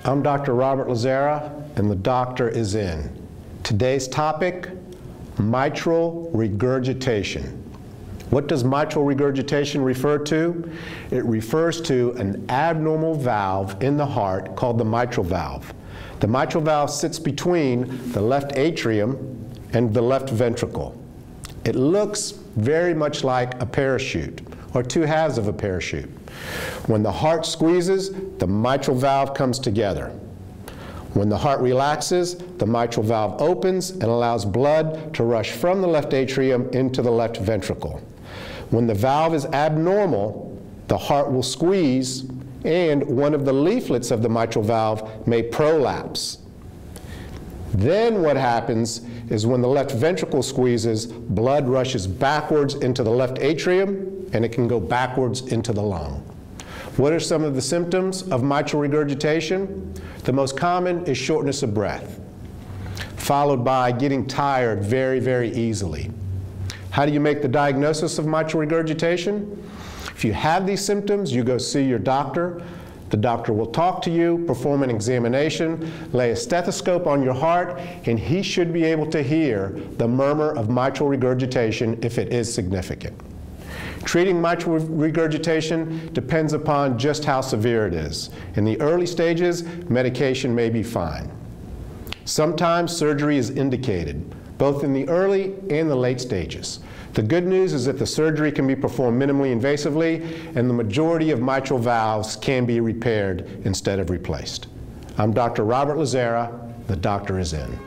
I'm Dr. Robert Lazzara, and the doctor is in. Today's topic, mitral regurgitation. What does mitral regurgitation refer to? It refers to an abnormal valve in the heart called the mitral valve. The mitral valve sits between the left atrium and the left ventricle. It looks very much like a parachute, or two halves of a parachute. When the heart squeezes, the mitral valve comes together. When the heart relaxes, the mitral valve opens and allows blood to rush from the left atrium into the left ventricle. When the valve is abnormal, the heart will squeeze and one of the leaflets of the mitral valve may prolapse. Then what happens is when the left ventricle squeezes, blood rushes backwards into the left atrium and it can go backwards into the lung. What are some of the symptoms of mitral regurgitation? The most common is shortness of breath, followed by getting tired very, very easily. How do you make the diagnosis of mitral regurgitation? If you have these symptoms, you go see your doctor. The doctor will talk to you, perform an examination, lay a stethoscope on your heart, and he should be able to hear the murmur of mitral regurgitation if it is significant. Treating mitral regurgitation depends upon just how severe it is. In the early stages, medication may be fine. Sometimes surgery is indicated, both in the early and the late stages. The good news is that the surgery can be performed minimally invasively, and the majority of mitral valves can be repaired instead of replaced. I'm Dr. Robert Lazzara. The doctor is in.